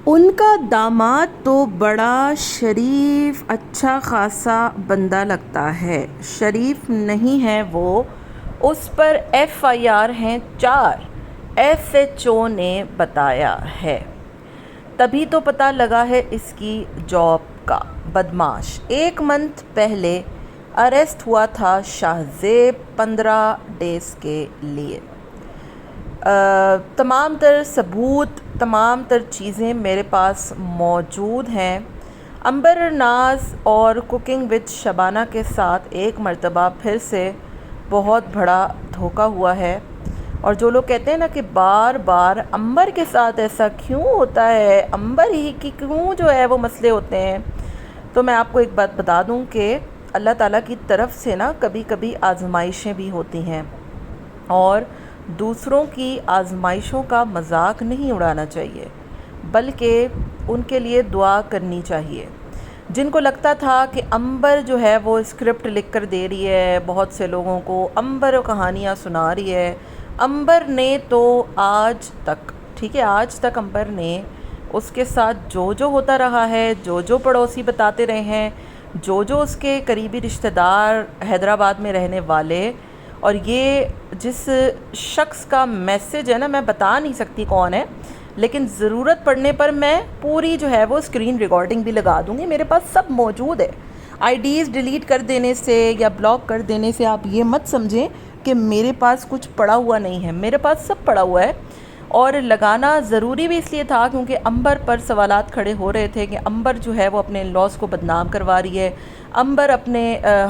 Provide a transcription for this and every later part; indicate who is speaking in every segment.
Speaker 1: ان کا داماد تو بڑا شریف اچھا خاصا بندہ لگتا ہے، شریف نہیں ہے وہ، اس پر FIR ہیں 4، SHO نے بتایا ہے۔ تبھی تو پتہ لگا ہے اس کی جاب کا۔ بدماش 1 منتھ پہلے اریسٹ ہوا تھا شاہ زیب 15 ڈیز کے لیے۔ تمام تر ثبوت، تمام تر چیزیں میرے پاس موجود ہیں۔ عنبر ناز اور کوکنگ وتھ شبانہ کے ساتھ ایک مرتبہ پھر سے بہت بڑا دھوکہ ہوا ہے، اور جو لوگ کہتے ہیں نا کہ بار بار عنبر کے ساتھ ایسا کیوں ہوتا ہے، عنبر ہی کی کیوں جو ہے وہ مسئلے ہوتے ہیں، تو میں آپ کو ایک بات بتا دوں کہ اللہ تعالیٰ کی طرف سے نا کبھی کبھی آزمائشیں بھی ہوتی ہیں، اور دوسروں کی آزمائشوں کا مذاق نہیں اڑانا چاہیے، بلکہ ان کے لیے دعا کرنی چاہیے۔ جن کو لگتا تھا کہ عنبر جو ہے وہ اسکرپٹ لکھ کر دے رہی ہے بہت سے لوگوں کو، عنبر کہانیاں سنا رہی ہے، عنبر نے تو آج تک، ٹھیک ہے، آج تک عنبر نے اس کے ساتھ جو ہوتا رہا ہے، جو پڑوسی بتاتے رہے ہیں، جو اس کے قریبی رشتہ دار حیدرآباد میں رہنے والے، اور یہ جس شخص کا میسج ہے نا، میں بتا نہیں سکتی کون ہے، لیکن ضرورت پڑنے پر میں پوری جو ہے وہ اسکرین ریکارڈنگ بھی لگا دوں گی، میرے پاس سب موجود ہے۔ IDs ڈیلیٹ کر دینے سے یا بلاک کر دینے سے آپ یہ مت سمجھیں کہ میرے پاس کچھ پڑا ہوا نہیں ہے، میرے پاس سب پڑا ہوا ہے، اور لگانا ضروری بھی اس لیے تھا کیونکہ عنبر پر سوالات کھڑے ہو رہے تھے کہ عنبر جو ہے وہ اپنے لاس کو بدنام کروا رہی ہے، عنبر اپنے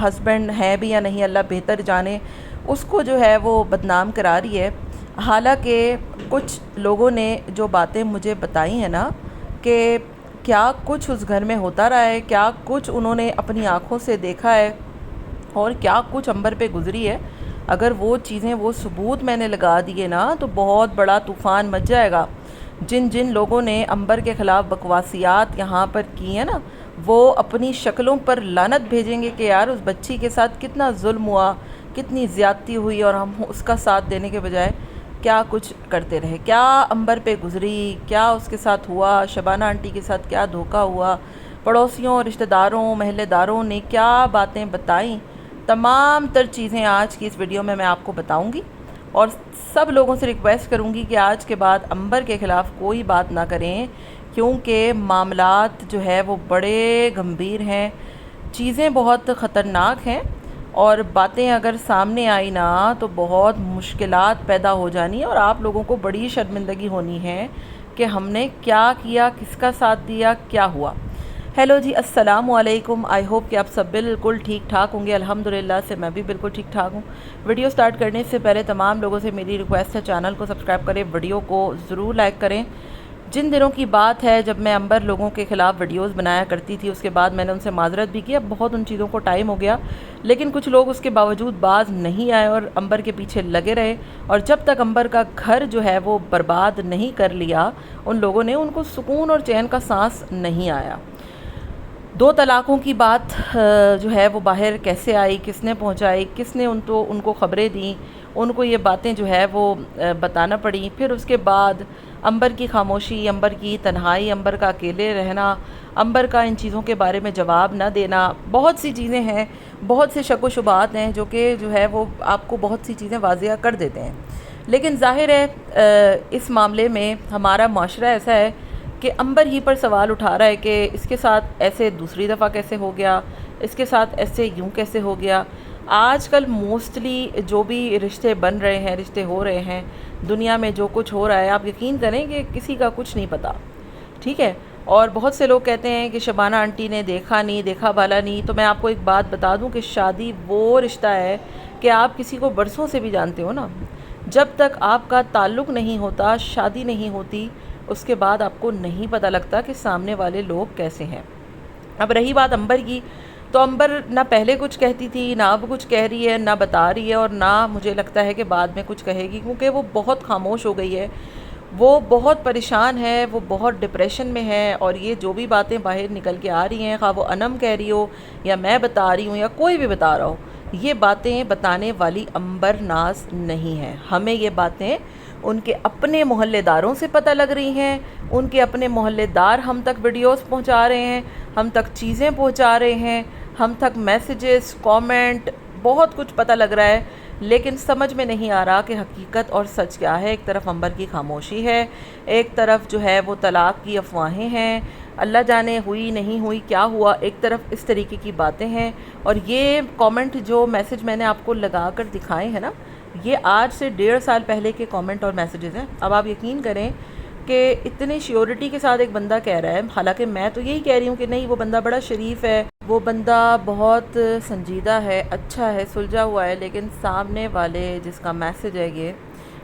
Speaker 1: ہسبینڈ ہے بھی یا نہیں اللہ بہتر جانے، اس کو جو ہے وہ بدنام کرا رہی ہے۔ حالانکہ کچھ لوگوں نے جو باتیں مجھے بتائی ہیں نا کہ کیا کچھ اس گھر میں ہوتا رہا ہے، کیا کچھ انہوں نے اپنی آنکھوں سے دیکھا ہے، اور کیا کچھ عنبر پہ گزری ہے، اگر وہ چیزیں، وہ ثبوت میں نے لگا دیے نا تو بہت بڑا طوفان مچ جائے گا۔ جن لوگوں نے عنبر کے خلاف بکواسیات یہاں پر کی ہیں نا، وہ اپنی شکلوں پر لعنت بھیجیں گے کہ یار اس بچی کے ساتھ کتنا ظلم ہوا، کتنی زیادتی ہوئی، اور ہم اس کا ساتھ دینے کے بجائے کیا کچھ کرتے رہے، کیا عنبر پہ گزری، کیا اس کے ساتھ ہوا، شبانہ آنٹی کے ساتھ کیا دھوکہ ہوا، پڑوسیوں، رشتہ داروں، محلے داروں نے کیا باتیں بتائیں، تمام تر چیزیں آج کی اس ویڈیو میں آپ کو بتاؤں گی، اور سب لوگوں سے ریکویسٹ کروں گی کہ آج کے بعد عنبر کے خلاف کوئی بات نہ کریں، کیونکہ معاملات جو ہے وہ بڑے گمبھیر ہیں، چیزیں بہت خطرناک ہیں، اور باتیں اگر سامنے آئی نا تو بہت مشکلات پیدا ہو جانی، اور آپ لوگوں کو بڑی شرمندگی ہونی ہے کہ ہم نے کیا کیا، کس کا ساتھ دیا، کیا ہوا۔ ہیلو جی، السلام علیکم، آئی ہوپ کہ آپ سب بالکل ٹھیک ٹھاک ہوں گے، الحمدللہ سے میں بھی بالکل ٹھیک ٹھاک ہوں۔ ویڈیو سٹارٹ کرنے سے پہلے تمام لوگوں سے میری ریکویسٹ ہے چینل کو سبسکرائب کریں، ویڈیو کو ضرور لائک کریں۔ جن دنوں کی بات ہے جب میں عنبر لوگوں کے خلاف ویڈیوز بنایا کرتی تھی، اس کے بعد میں نے ان سے معذرت بھی کی، اب بہت ان چیزوں کو ٹائم ہو گیا، لیکن کچھ لوگ اس کے باوجود باز نہیں آئے اور عنبر کے پیچھے لگے رہے، اور جب تک عنبر کا گھر جو ہے وہ برباد نہیں کر لیا ان لوگوں نے، ان کو سکون اور چین کا سانس نہیں آیا۔ 2 طلاقوں کی بات جو ہے وہ باہر کیسے آئی، کس نے پہنچائی، کس نے ان کو خبریں دیں، ان کو یہ باتیں جو ہے وہ بتانا پڑیں، پھر اس کے بعد عنبر کی خاموشی، عنبر کی تنہائی، عنبر کا اکیلے رہنا، عنبر کا ان چیزوں کے بارے میں جواب نہ دینا، بہت سی چیزیں ہیں، بہت سے شک و شبہات ہیں جو ہے وہ آپ کو بہت سی چیزیں واضح کر دیتے ہیں، لیکن ظاہر ہے اس معاملے میں ہمارا معاشرہ ایسا ہے کہ عنبر ہی پر سوال اٹھا رہا ہے کہ اس کے ساتھ ایسے دوسری دفعہ کیسے ہو گیا، اس کے ساتھ ایسے یوں کیسے ہو گیا۔ آج کل موسٹلی جو بھی رشتے بن رہے ہیں، رشتے ہو رہے ہیں، دنیا میں جو کچھ ہو رہا ہے، آپ یقین کریں کہ کسی کا کچھ نہیں پتہ، ٹھیک ہے، اور بہت سے لوگ کہتے ہیں کہ شبانہ آنٹی نے دیکھا بھالا نہیں، تو میں آپ کو ایک بات بتا دوں کہ شادی وہ رشتہ ہے کہ آپ کسی کو برسوں سے بھی جانتے ہو نا، جب تک آپ کا تعلق نہیں ہوتا، شادی نہیں ہوتی، اس کے بعد آپ کو نہیں پتہ لگتا کہ سامنے والے لوگ کیسے ہیں۔ اب رہی بات عنبر کی، تو عنبر نہ پہلے کچھ کہتی تھی، نہ اب کچھ کہہ رہی ہے، نہ بتا رہی ہے، اور نہ مجھے لگتا ہے کہ بعد میں کچھ کہے گی، کیونکہ وہ بہت خاموش ہو گئی ہے، وہ بہت پریشان ہے، وہ بہت ڈپریشن میں ہے، اور یہ جو بھی باتیں باہر نکل کے آ رہی ہیں، خواہ وہ انم کہہ رہی ہو یا میں بتا رہی ہوں یا کوئی بھی بتا رہا ہو، یہ باتیں بتانے والی عنبر ناز نہیں ہے، ہمیں یہ باتیں ان کے اپنے محلے داروں سے پتہ لگ رہی ہیں، ان کے اپنے محلے دار ہم تک ویڈیوز پہنچا رہے ہیں، ہم تک چیزیں پہنچا رہے ہیں، ہم تک میسیجز، کامنٹ، بہت کچھ پتہ لگ رہا ہے، لیکن سمجھ میں نہیں آ رہا کہ حقیقت اور سچ کیا ہے۔ ایک طرف عنبر کی خاموشی ہے، ایک طرف جو ہے وہ طلاق کی افواہیں ہیں، اللہ جانے ہوئی نہیں ہوئی کیا ہوا، ایک طرف اس طریقے کی باتیں ہیں۔ اور یہ کامنٹ جو میسیج میں نے آپ کو لگا کر دکھائے ہیں نا، یہ آج سے 1.5 سال پہلے کے کامنٹ اور میسیجز ہیں۔ اب آپ یقین کریں کہ اتنی شیورٹی کے ساتھ ایک بندہ کہہ رہا ہے، حالانکہ میں تو یہی کہہ رہی ہوں کہ نہیں، وہ بندہ بڑا شریف ہے، وہ بندہ بہت سنجیدہ ہے، اچھا ہے، سلجھا ہوا ہے، لیکن سامنے والے جس کا میسیج ہے یہ،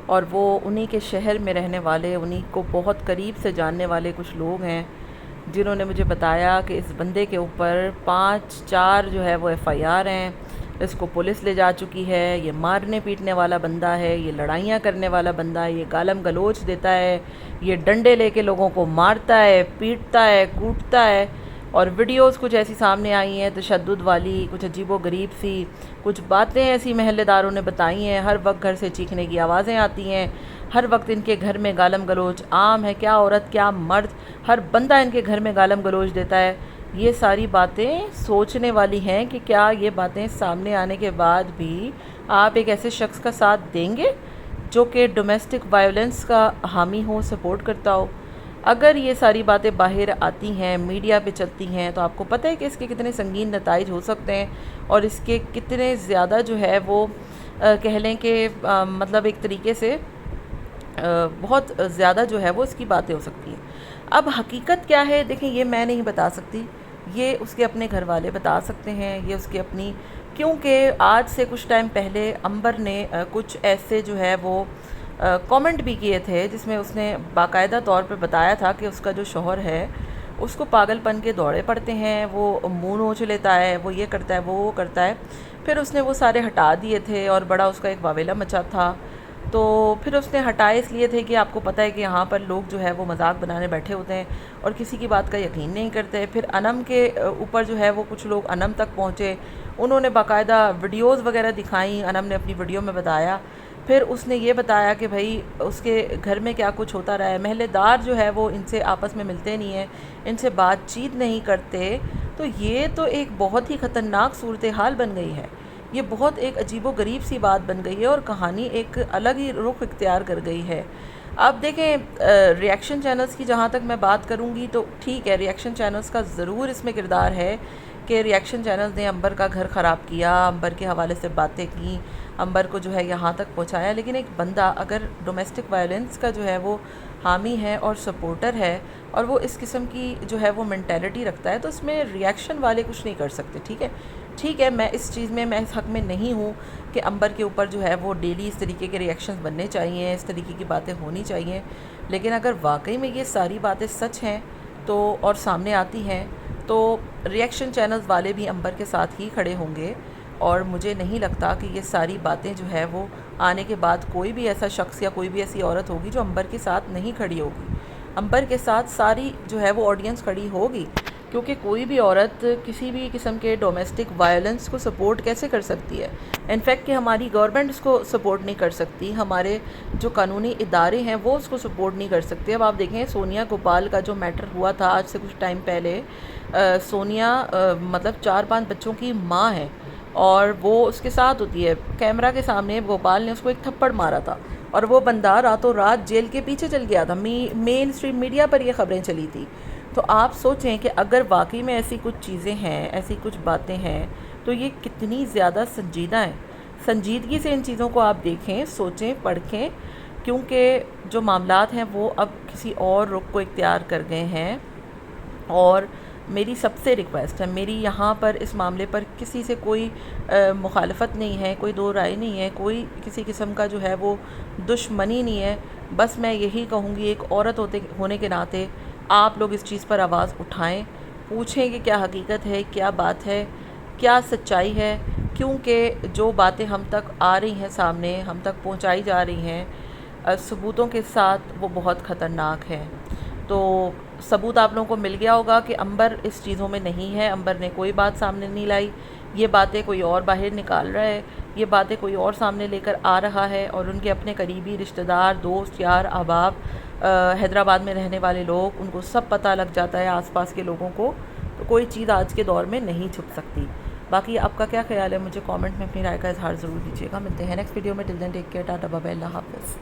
Speaker 1: اور وہ انہی کے شہر میں رہنے والے، انہی کو بہت قریب سے جاننے والے کچھ لوگ ہیں، جنہوں نے مجھے بتایا کہ اس بندے کے اوپر 4 جو ہے وہ FIR ہیں، اس کو پولیس لے جا چکی ہے، یہ مارنے پیٹنے والا بندہ ہے، یہ لڑائیاں کرنے والا بندہ ہے، یہ گالم گلوچ دیتا ہے، یہ ڈنڈے لے کے لوگوں کو مارتا ہے، پیٹتا ہے، کوٹتا ہے۔ اور ویڈیوز کچھ ایسی سامنے آئی ہیں تشدد والی، کچھ عجیب و غریب سی، کچھ باتیں ایسی محلے داروں نے بتائی ہیں، ہر وقت گھر سے چیخنے کی آوازیں آتی ہیں، ہر وقت ان کے گھر میں گالم گلوچ عام ہے، کیا عورت کیا مرد، ہر بندہ ان کے گھر میں گالم گلوچ دیتا ہے۔ یہ ساری باتیں سوچنے والی ہیں کہ کیا یہ باتیں سامنے آنے کے بعد بھی آپ ایک ایسے شخص کا ساتھ دیں گے جو کہ ڈومیسٹک وائلنس کا حامی ہو، سپورٹ کرتا ہو؟ اگر یہ ساری باتیں باہر آتی ہیں، میڈیا پہ چلتی ہیں، تو آپ کو پتہ ہے کہ اس کے کتنے سنگین نتائج ہو سکتے ہیں، اور اس کے کتنے زیادہ جو ہے وہ کہہ لیں کہ مطلب ایک طریقے سے بہت زیادہ جو ہے وہ اس کی باتیں ہو سکتی ہیں۔ اب حقیقت کیا ہے، دیکھیں یہ میں نہیں بتا سکتی، یہ اس کے اپنے گھر والے بتا سکتے ہیں، یہ اس کے اپنی، کیونکہ آج سے کچھ ٹائم پہلے عنبر نے کچھ ایسے جو ہے وہ کامنٹ بھی کیے تھے، جس میں اس نے باقاعدہ طور پہ بتایا تھا کہ اس کا جو شوہر ہے اس کو پاگل پن کے دورے پڑتے ہیں، وہ منہ نوچ لیتا ہے، وہ یہ کرتا ہے، وہ کرتا ہے۔ پھر اس نے وہ سارے ہٹا دیے تھے اور بڑا اس کا ایک واویلا مچا تھا، تو پھر اس نے ہٹائے اس لیے تھے کہ آپ کو پتہ ہے کہ یہاں پر لوگ جو ہے وہ مذاق بنانے بیٹھے ہوتے ہیں اور کسی کی بات کا یقین نہیں کرتے۔ پھر انم کے اوپر جو ہے وہ کچھ لوگ انم تک پہنچے، انہوں نے باقاعدہ ویڈیوز وغیرہ دکھائیں، انم نے اپنی ویڈیو میں بتایا، پھر اس نے یہ بتایا کہ بھائی اس کے گھر میں کیا کچھ ہوتا رہا ہے، محلے دار جو ہے وہ ان سے آپس میں ملتے نہیں ہیں، ان سے بات چیت نہیں کرتے، تو یہ تو ایک بہت ہی خطرناک صورتحال بن گئی ہے، یہ بہت ایک عجیب و غریب سی بات بن گئی ہے، اور کہانی ایک الگ ہی رخ اختیار کر گئی ہے۔ اب دیکھیں ریاکشن چینلز کی جہاں تک میں بات کروں گی تو ٹھیک ہے، ریاکشن چینلز کا ضرور اس میں کردار ہے کہ ریاکشن چینلز نے عنبر کا گھر خراب کیا، عنبر کے حوالے سے باتیں کی، عنبر کو جو ہے یہاں تک پہنچایا، لیکن ایک بندہ اگر ڈومیسٹک وائلنس کا جو ہے وہ حامی ہے اور سپورٹر ہے، اور وہ اس قسم کی جو ہے وہ مینٹیلٹی رکھتا ہے، تو اس میں ریاکشن والے کچھ نہیں کر سکتے۔ ٹھیک ہے، میں اس چیز میں اس حق میں نہیں ہوں کہ عنبر کے اوپر جو ہے وہ ڈیلی اس طریقے کے ریاکشنز بننے چاہیے، اس طریقے کی باتیں ہونی چاہیے، لیکن اگر واقعی میں یہ ساری باتیں سچ ہیں تو اور سامنے آتی ہیں، تو ریاکشن چینلز والے بھی عنبر کے ساتھ ہی کھڑے ہوں گے، اور مجھے نہیں لگتا کہ یہ ساری باتیں جو ہے وہ آنے کے بعد کوئی بھی ایسا شخص یا کوئی بھی ایسی عورت ہوگی جو عنبر کے ساتھ نہیں کھڑی ہوگی۔ عنبر کے ساتھ ساری جو ہے وہ آڈینس کھڑی ہوگی، کیونکہ کوئی بھی عورت کسی بھی قسم کے ڈومیسٹک وائلنس کو سپورٹ کیسے کر سکتی ہے؟ انفیکٹ کہ ہماری گورنمنٹ اس کو سپورٹ نہیں کر سکتی، ہمارے جو قانونی ادارے ہیں وہ اس کو سپورٹ نہیں کر سکتے۔ اب آپ دیکھیں سونیا گوپال کا جو میٹر ہوا تھا آج سے کچھ ٹائم پہلے، سونیا مطلب 4-5 بچوں کی ماں ہے، اور وہ اس کے ساتھ ہوتی ہے، کیمرہ کے سامنے گوپال نے اس کو ایک تھپڑ مارا تھا، اور وہ بندہ راتوں رات جیل کے پیچھے چل گیا تھا، مین اسٹریم میڈیا پر یہ خبریں چلی تھی۔ تو آپ سوچیں کہ اگر واقعی میں ایسی کچھ چیزیں ہیں، ایسی کچھ باتیں ہیں، تو یہ کتنی زیادہ سنجیدہ ہیں۔ سنجیدگی سے ان چیزوں کو آپ دیکھیں، سوچیں، پرکھیں، کیونکہ جو معاملات ہیں وہ اب کسی اور رخ کو اختیار کر گئے ہیں، اور میری سب سے ریکویسٹ ہے، میری یہاں پر اس معاملے پر کسی سے کوئی مخالفت نہیں ہے، کوئی دو رائے نہیں ہے، کوئی کسی قسم کا جو ہے وہ دشمنی نہیں ہے، بس میں یہی کہوں گی ایک عورت ہونے کے ناطے آپ لوگ اس چیز پر آواز اٹھائیں، پوچھیں کہ کیا حقیقت ہے، کیا بات ہے، کیا سچائی ہے، کیونکہ جو باتیں ہم تک آ رہی ہیں سامنے، ہم تک پہنچائی جا رہی ہیں ثبوتوں کے ساتھ، وہ بہت خطرناک ہیں۔ تو ثبوت آپ لوگوں کو مل گیا ہوگا کہ عنبر اس چیزوں میں نہیں ہے، عنبر نے کوئی بات سامنے نہیں لائی، یہ باتیں کوئی اور باہر نکال رہا ہے، یہ باتیں کوئی اور سامنے لے کر آ رہا ہے، اور ان کے اپنے قریبی رشتہ دار، دوست، یار، احباب، حیدرآباد میں رہنے والے لوگ، ان کو سب پتہ لگ جاتا ہے، آس پاس کے لوگوں کو. تو کوئی چیز آج کے دور میں نہیں چھپ سکتی. باقی آپ کا کیا خیال ہے؟ مجھے کامنٹ میں اپنی رائے کا اظہار ضرور کیجیے گا. ملتے ہیں نیکسٹ ویڈیو میں. Till then take care. Tata bye bye. اللہ حافظ.